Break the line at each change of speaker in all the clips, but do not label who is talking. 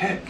heck?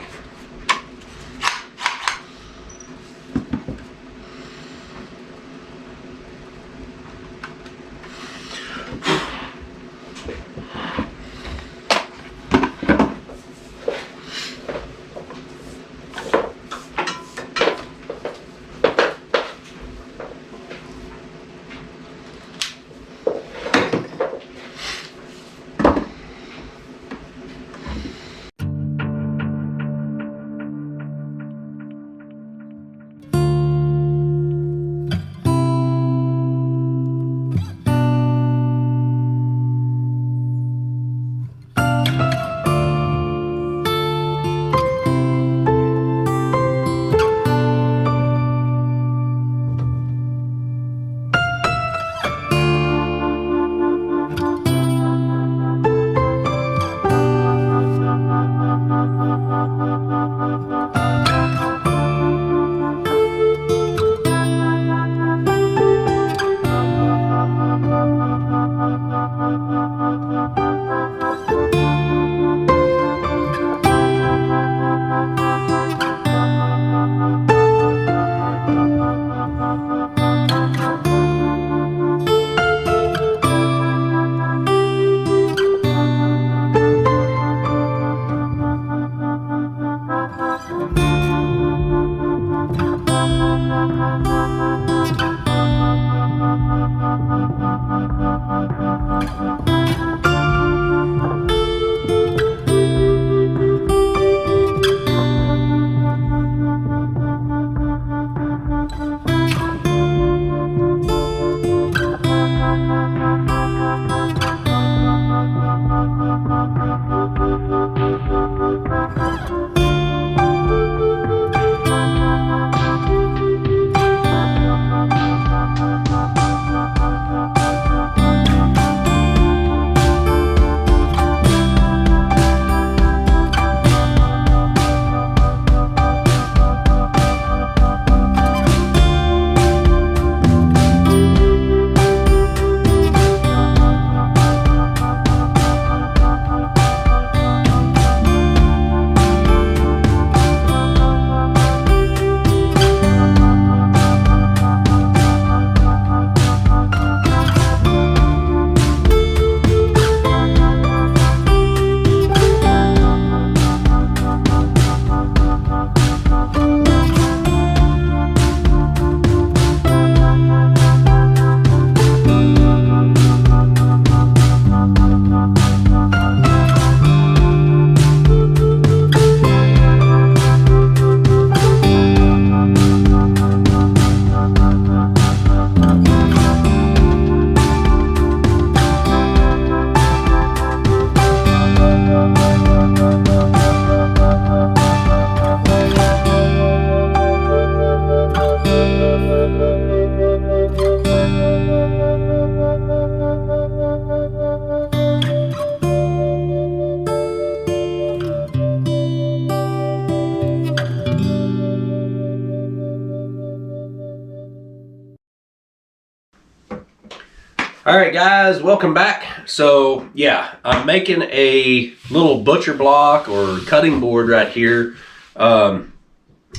All right, guys, welcome back. So yeah, I'm making a little butcher block or cutting board right here. And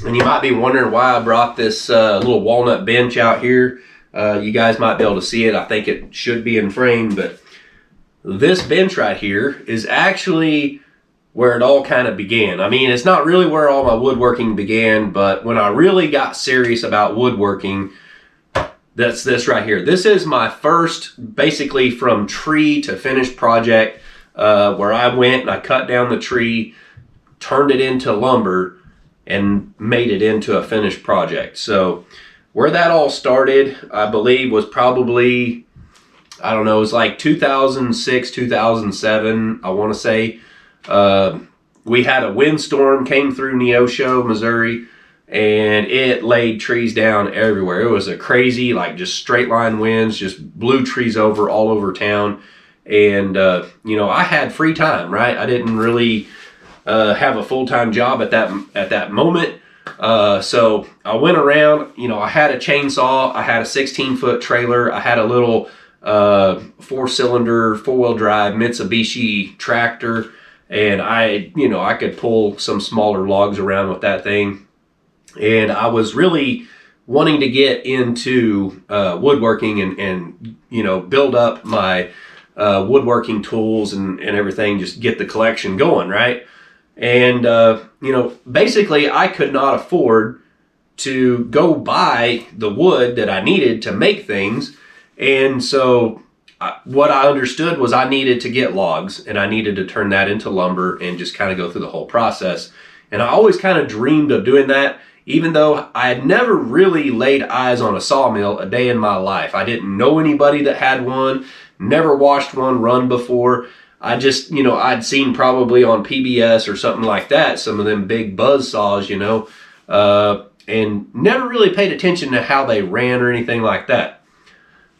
you might be wondering why I brought this little walnut bench out here. You guys might be able to see it. I think it should be in frame, but this bench right here is actually where it all kind of began. I mean, it's not really where all my woodworking began, but when I really got serious about woodworking, that's this right here. This is my first, basically from tree to finished project, where I went and I cut down the tree, turned it into lumber, and made it into a finished project. So where that all started, I believe, was probably, I don't know, it was like 2006, 2007, I want to say. We had a windstorm came through Neosho, Missouri, and it laid trees down everywhere. It was a crazy, like, just straight line winds, just blew trees over all over town. And you know, I had free time, right? I didn't really have a full-time job at that moment. So I went around, you know, I had a chainsaw, I had a 16-foot trailer, I had a little 4-cylinder, 4-wheel drive Mitsubishi tractor, and I could pull some smaller logs around with that thing. And I was really wanting to get into woodworking and build up my woodworking tools and everything, just get the collection going, right? And basically I could not afford to go buy the wood that I needed to make things. And so what I understood was I needed to get logs, and I needed to turn that into lumber and just kind of go through the whole process. And I always kind of dreamed of doing that, even though I had never really laid eyes on a sawmill a day in my life. I didn't know anybody that had one, never watched one run before. I just, I'd seen probably on PBS or something like that, some of them big buzz saws, and never really paid attention to how they ran or anything like that.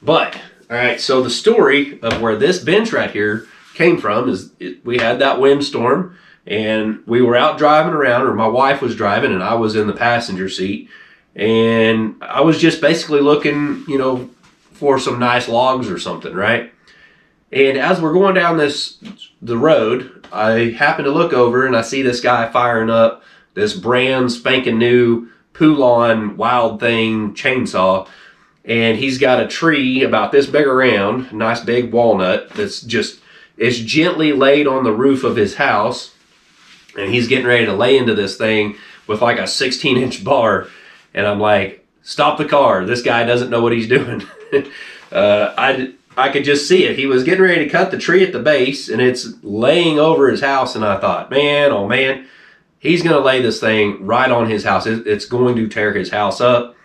But, all right, so the story of where this bench right here came from is we had that windstorm, and we were out driving around, or my wife was driving and I was in the passenger seat, and I was just basically looking, for some nice logs or something, right? And as we're going down the road, I happen to look over and I see this guy firing up this brand spanking new Poulon Wild Thing chainsaw, and he's got a tree about this big around, nice big walnut it's gently laid on the roof of his house, and he's getting ready to lay into this thing with like a 16-inch bar. And I'm like, stop the car, this guy doesn't know what he's doing. I could just see it. He was getting ready to cut the tree at the base, and it's laying over his house, and I thought, man, oh man, he's going to lay this thing right on his house. It's going to tear his house up.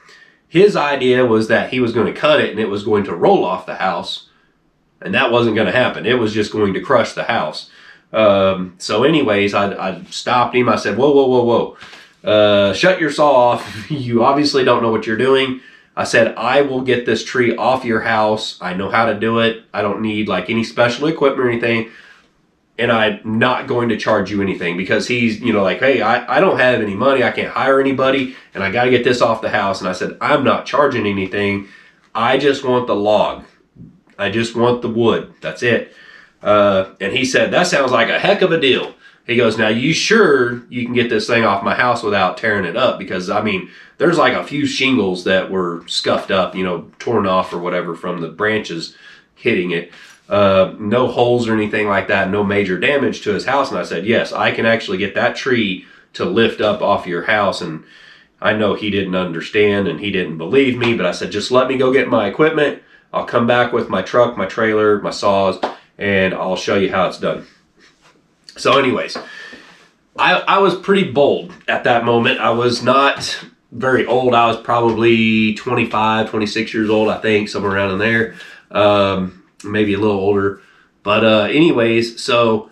His idea was that he was going to cut it and it was going to roll off the house, and that wasn't going to happen. It was just going to crush the house. So anyways, I stopped him. I said, whoa. Shut your saw off. You obviously don't know what you're doing. I said, I will get this tree off your house. I know how to do it. I don't need like any special equipment or anything. And I'm not going to charge you anything, because he's, like, hey, I don't have any money. I can't hire anybody, and I got to get this off the house. And I said, I'm not charging anything. I just want the log. I just want the wood. That's it. And he said, that sounds like a heck of a deal. He goes, now you sure you can get this thing off my house without tearing it up? Because there's like a few shingles that were scuffed up, torn off or whatever from the branches hitting it. No holes or anything like that, no major damage to his house. And I said, yes, I can actually get that tree to lift up off your house. And I know he didn't understand and he didn't believe me, but I said, just let me go get my equipment. I'll come back with my truck, my trailer, my saws, and I'll show you how it's done. So anyways, I was pretty bold at that moment. I was not very old. I was probably 25, 26 years old, I think, somewhere around in there. Maybe a little older. But anyways, so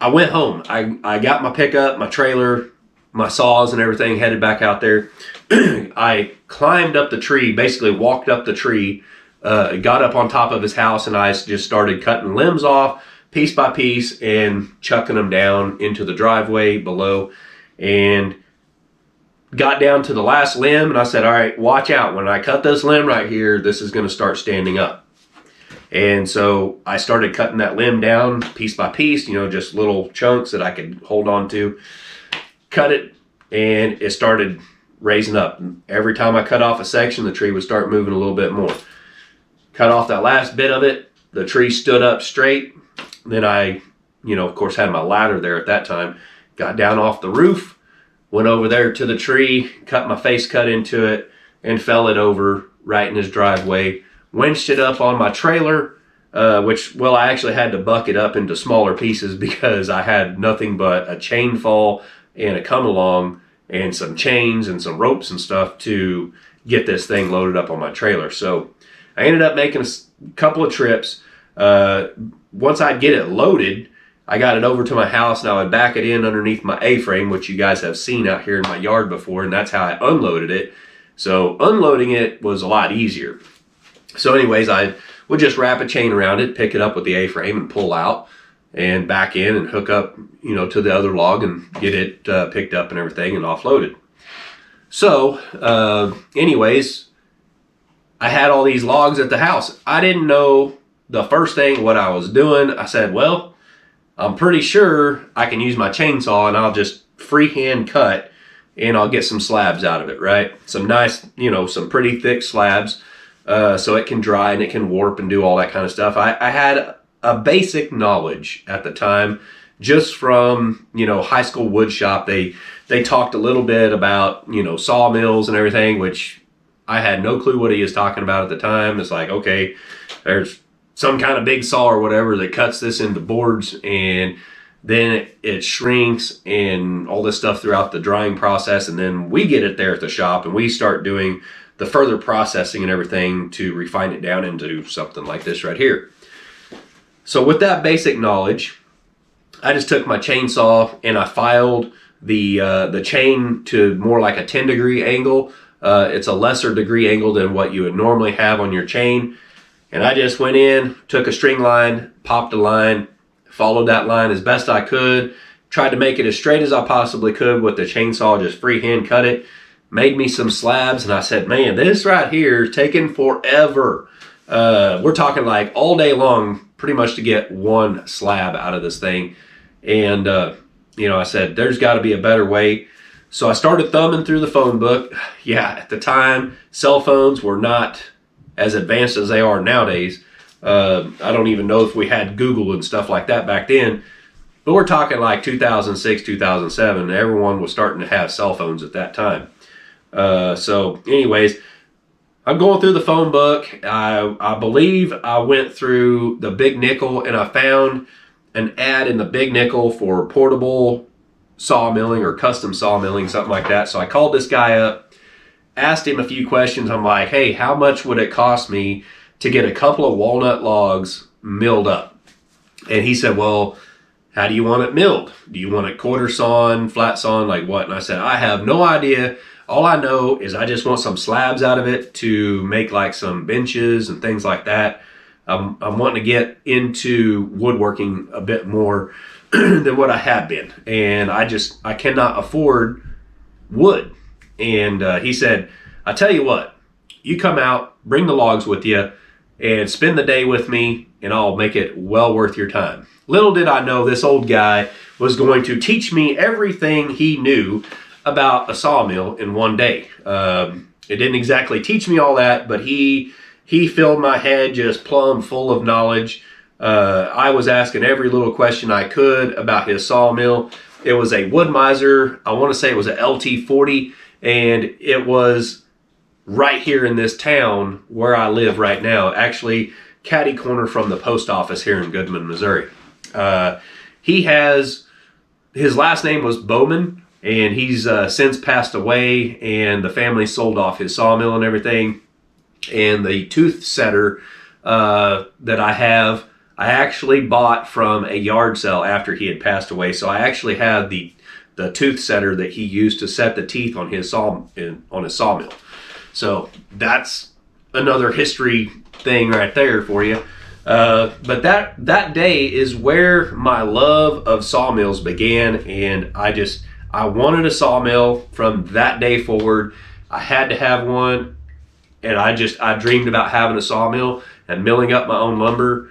I went home. I got my pickup, my trailer, my saws and everything, headed back out there. I climbed up the tree, basically walked up the tree, got up on top of his house, and I just started cutting limbs off piece by piece and chucking them down into the driveway below, and got down to the last limb, and I said, all right, watch out. When I cut this limb right here, this is going to start standing up. And so I started cutting that limb down piece by piece, just little chunks that I could hold on to. Cut it, and it started raising up. Every time I cut off a section, the tree would start moving a little bit more. Cut off that last bit of it, the tree stood up straight. Then I, of course, had my ladder there at that time. Got down off the roof, went over there to the tree, cut my face cut into it, and fell it over right in his driveway. Winched it up on my trailer, I actually had to buck it up into smaller pieces because I had nothing but a chain fall and a come along and some chains and some ropes and stuff to get this thing loaded up on my trailer. So I ended up making a couple of trips. Once I'd get it loaded, I got it over to my house, and I would back it in underneath my A-frame, which you guys have seen out here in my yard before, and that's how I unloaded it. So unloading it was a lot easier. So anyways, I would just wrap a chain around it, pick it up with the A-frame and pull out and back in and hook up, to the other log and get it picked up and everything and offloaded. So anyways, I had all these logs at the house. I didn't know the first thing what I was doing. I said, well, I'm pretty sure I can use my chainsaw and I'll just freehand cut and I'll get some slabs out of it, right? Some nice, some pretty thick slabs, so it can dry and it can warp and do all that kind of stuff. I had a basic knowledge at the time just from, high school wood shop. They talked a little bit about, sawmills and everything, which I had no clue what he was talking about at the time. It's like, okay, there's some kind of big saw or whatever that cuts this into boards, and then it shrinks and all this stuff throughout the drying process. And then we get it there at the shop and we start doing the further processing and everything to refine it down into something like this right here. So with that basic knowledge, I just took my chainsaw and I filed the chain to more like a 10-degree angle. It's a lesser degree angle than what you would normally have on your chain. And I just went in, took a string line, popped a line, followed that line as best I could, tried to make it as straight as I possibly could with the chainsaw, just freehand cut it, made me some slabs, and I said, man, this right here is taking forever. We're talking like all day long, pretty much to get one slab out of this thing. And, I said, there's got to be a better way. So I started thumbing through the phone book. Yeah, at the time, cell phones were not as advanced as they are nowadays. I don't even know if we had Google and stuff like that back then, but we're talking like 2006, 2007. Everyone was starting to have cell phones at that time. So anyways, I'm going through the phone book. I believe I went through the Big Nickel and I found an ad in the Big Nickel for portable sawmilling or custom sawmilling, something like that. So I called this guy up, asked him a few questions. I'm like, hey, how much would it cost me to get a couple of walnut logs milled up? And he said, well, how do you want it milled? Do you want it quarter sawn, flat sawn, like what? And I said, I have no idea. All I know is I just want some slabs out of it to make like some benches and things like that. I'm wanting to get into woodworking a bit more than what I have been. And I cannot afford wood. And he said, I tell you what, you come out, bring the logs with you, and spend the day with me, and I'll make it well worth your time. Little did I know this old guy was going to teach me everything he knew about a sawmill in one day. It didn't exactly teach me all that, but he filled my head just plumb full of knowledge. I was asking every little question I could about his sawmill. It was a Wood-Mizer. I want to say it was a LT40, and it was right here in this town where I live right now, actually catty corner from the post office here in Goodman, Missouri. His last name was Bowman, and he's since passed away, and the family sold off his sawmill and everything. And the tooth setter that I have, I actually bought from a yard sale after he had passed away. So I actually have the tooth setter that he used to set the teeth on his sawmill. So that's another history thing right there for you. But that day is where my love of sawmills began, and I wanted a sawmill from that day forward. I had to have one, and I dreamed about having a sawmill and milling up my own lumber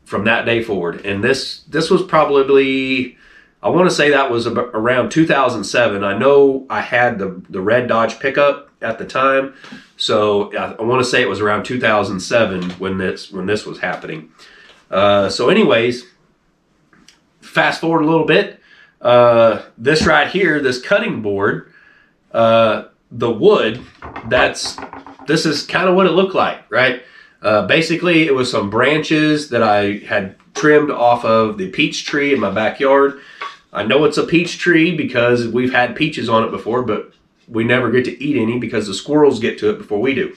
from that day forward. And this was probably, I want to say that was around 2007. I know I had the red Dodge pickup at the time, so I want to say it was around 2007 when this was happening. So anyways, fast forward a little bit. This right here, this cutting board, the wood, this is kind of what it looked like, right? Basically, it was some branches that I had trimmed off of the peach tree in my backyard. I know it's a peach tree because we've had peaches on it before, but we never get to eat any because the squirrels get to it before we do.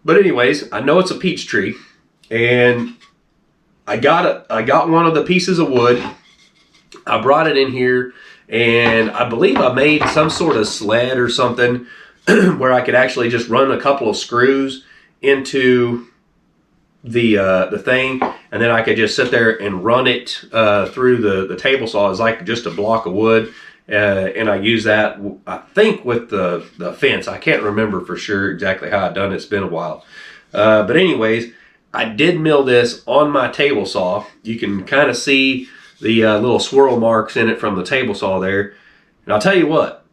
But anyways, I know it's a peach tree, and I got one of the pieces of wood. I brought it in here, and I believe I made some sort of sled or something where I could actually just run a couple of screws into the thing, and then I could just sit there and run it through the table saw as like just a block of wood. And I use that, I think, with the fence. I can't remember for sure exactly how I done it. It's been a while. But anyways, I did mill this on my table saw. You can kind of see the little swirl marks in it from the table saw there. And I'll tell you what,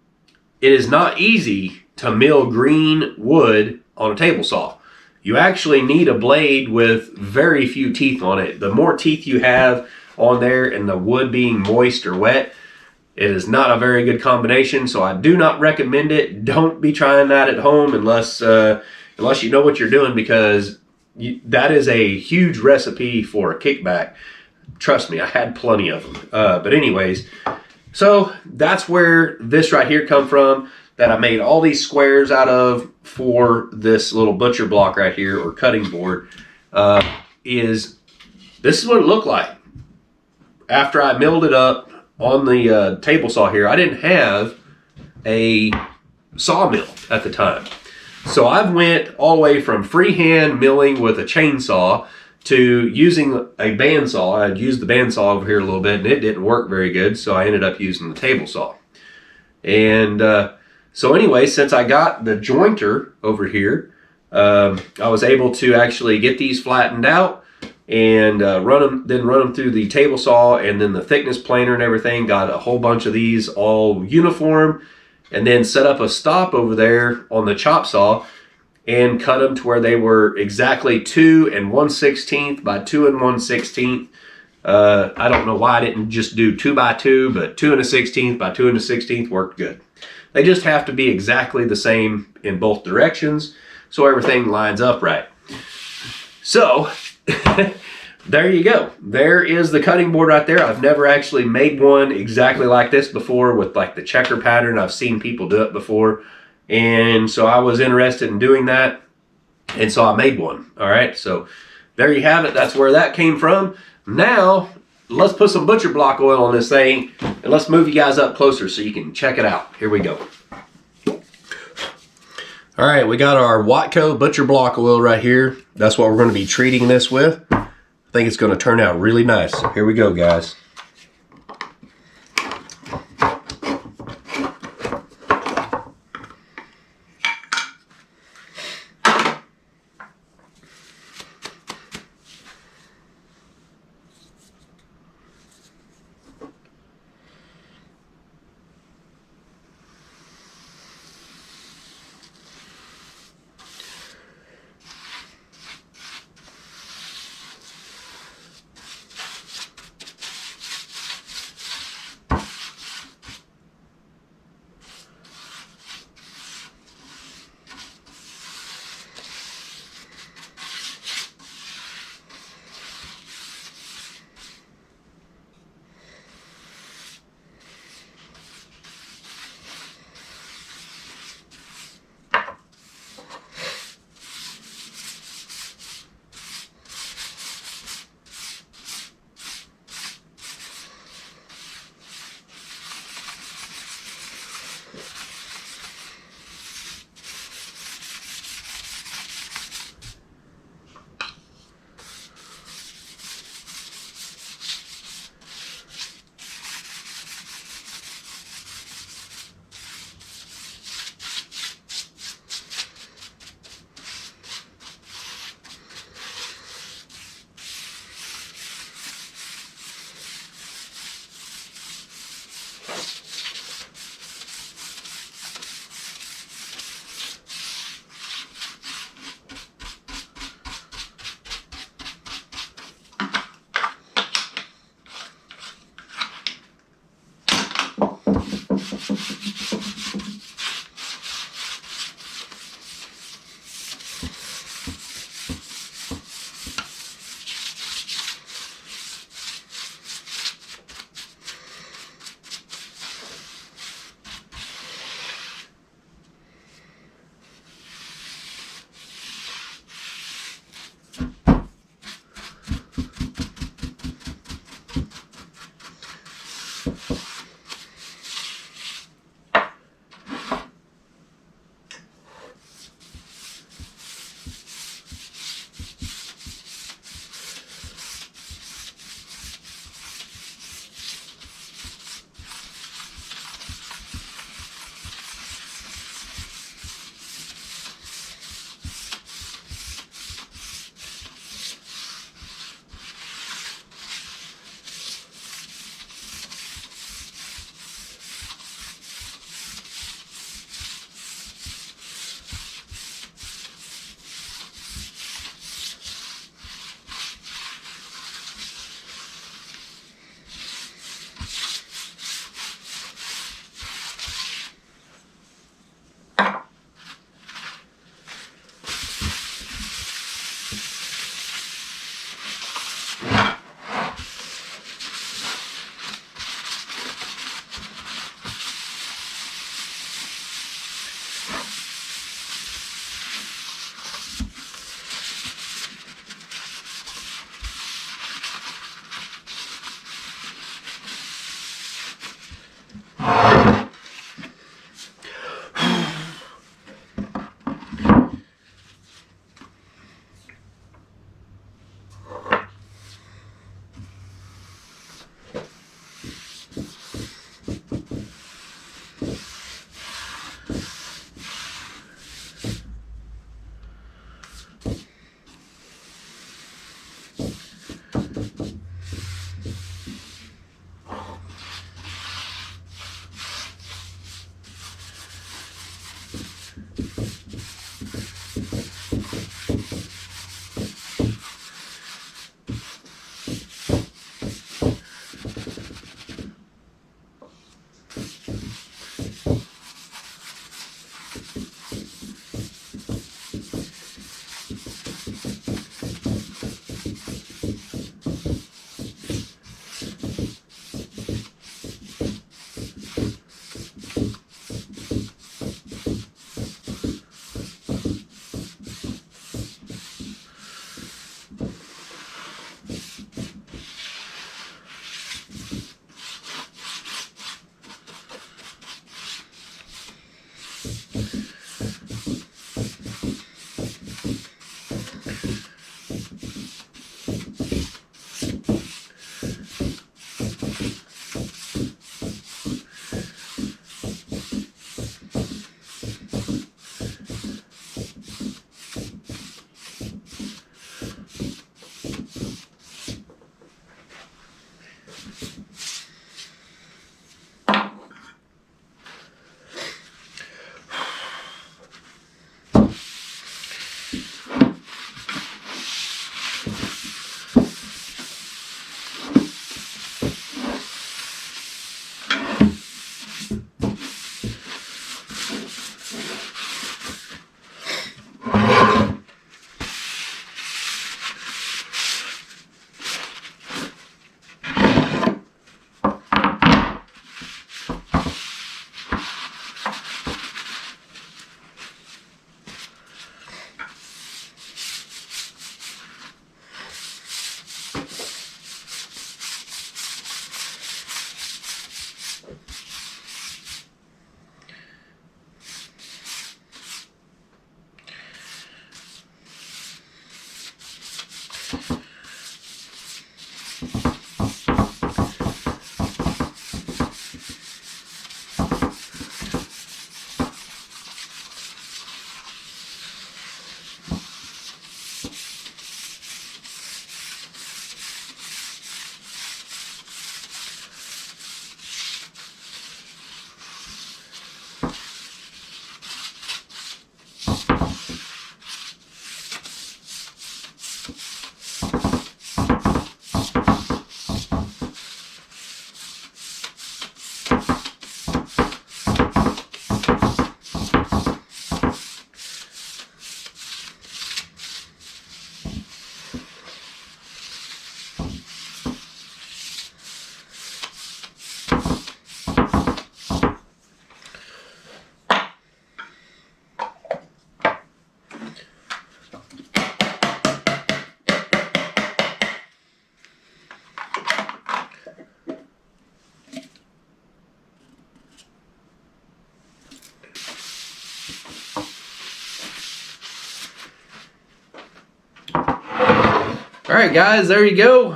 it is not easy to mill green wood on a table saw. You actually need a blade with very few teeth on it. The more teeth you have on there and the wood being moist or wet, it is not a very good combination, so I do not recommend it. Don't be trying that at home unless you know what you're doing, because that is a huge recipe for a kickback. Trust me, I had plenty of them. But anyways, so that's where this right here come from, that I made all these squares out of for this little butcher block right here, or cutting board. This is what it looked like after I milled it up on the table saw here. I didn't have a sawmill at the time. So I've went all the way from freehand milling with a chainsaw to using a bandsaw. I'd used the bandsaw over here a little bit and it didn't work very good, so I ended up using the table saw. And so anyway, since I got the jointer over here, I was able to actually get these flattened out and run them through the table saw, and then the thickness planer and everything. Got a whole bunch of these all uniform, and then set up a stop over there on the chop saw and cut them to where they were exactly 2 1/16 by 2 1/16. I don't know why I didn't just do 2 by 2, but 2 1/16 by 2 1/16 worked good. They just have to be exactly the same in both directions so everything lines up right. So there you go. There is the cutting board right there. I've never actually made one exactly like this before with like the checker pattern. I've seen people do it before. And so I was interested in doing that. And so I made one. All right. So there you have it. That's where that came from. Now let's put some butcher block oil on this thing and let's move you guys up closer so you can check it out. Here we go. All right, we got our Watco butcher block oil right here. That's what we're going to be treating this with. I think it's going to turn out really nice. So here we go, guys. All right, guys, there you go.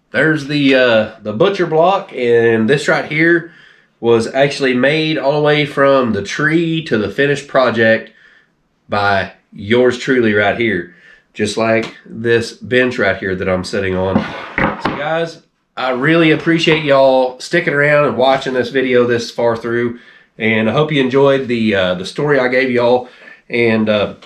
There's the butcher block, and this right here was actually made all the way from the tree to the finished project by yours truly right here, just like this bench right here that I'm sitting on. So guys, I really appreciate y'all sticking around and watching this video this far through, and I hope you enjoyed the story I gave y'all. And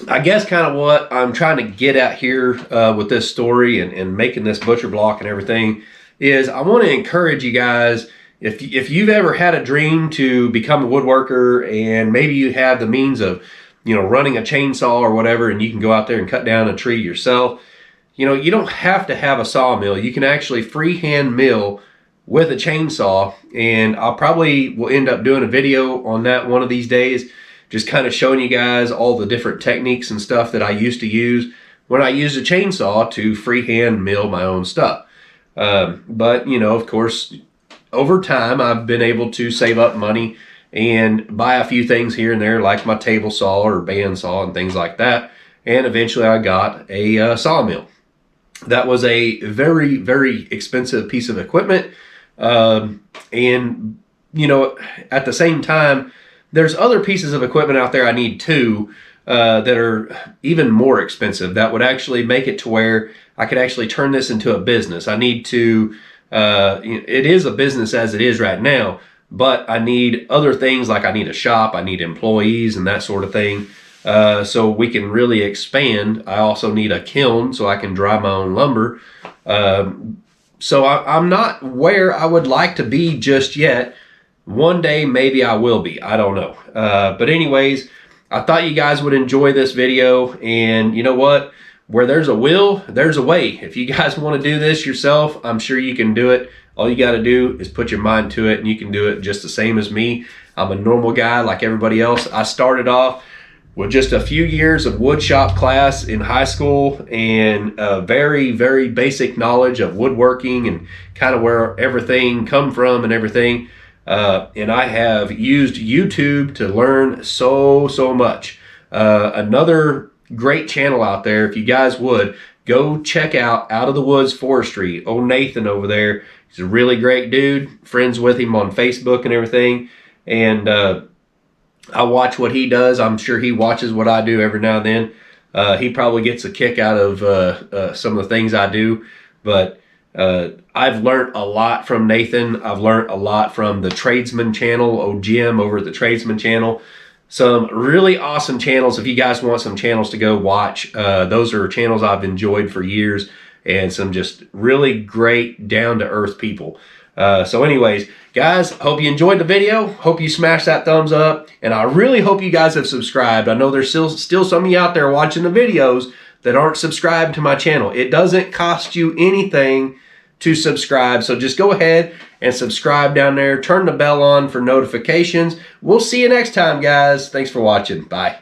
I guess kind of what I'm trying to get at here with this story and making this butcher block and everything is I want to encourage you guys, if you've ever had a dream to become a woodworker, and maybe you have the means of, you know, running a chainsaw or whatever, and you can go out there and cut down a tree yourself, you know, you don't have to have a sawmill. You can actually freehand mill with a chainsaw, and I'll probably will end up doing a video on that one of these days, just kind of showing you guys all the different techniques and stuff that I used to use when I used a chainsaw to freehand mill my own stuff. But, you know, of course, over time, I've been able to save up money and buy a few things here and there, like my table saw or bandsaw and things like that. And eventually I got a sawmill. That was a very, very expensive piece of equipment. And, you know, at the same time, there's other pieces of equipment out there I need too that are even more expensive that would actually make it to where I could actually turn this into a business. I need to, it is a business as it is right now, but I need other things, like I need a shop, I need employees and that sort of thing. So we can really expand. I also need a kiln so I can dry my own lumber. So I'm not where I would like to be just yet. One day, maybe I will be. I don't know. But anyways, I thought you guys would enjoy this video. And you know what? Where there's a will, there's a way. If you guys want to do this yourself, I'm sure you can do it. All you got to do is put your mind to it, and you can do it just the same as me. I'm a normal guy like everybody else. I started off with just a few years of wood shop class in high school and very, very basic knowledge of woodworking and kind of where everything come from and everything. And I have used YouTube to learn so much. Another great channel out there, if you guys would, go check out of the Woods Forestry. Old Nathan over there, he's a really great dude. Friends with him on Facebook and everything. And I watch what he does. I'm sure he watches what I do every now and then. He probably gets a kick out of some of the things I do. But I've learned a lot from Nathan. I've learned a lot from the Tradesman channel, old Jim over at the Tradesman channel. Some really awesome channels. If you guys want some channels to go watch, those are channels I've enjoyed for years, and some just really great down-to-earth people. So anyways, guys, hope you enjoyed the video. Hope you smash that thumbs up, and I really hope you guys have subscribed. I know there's still some of you out there watching the videos that aren't subscribed to my channel. It doesn't cost you anything to subscribe, so just go ahead and subscribe down there. Turn the bell on for notifications. We'll see you next time, guys. Thanks for watching. Bye.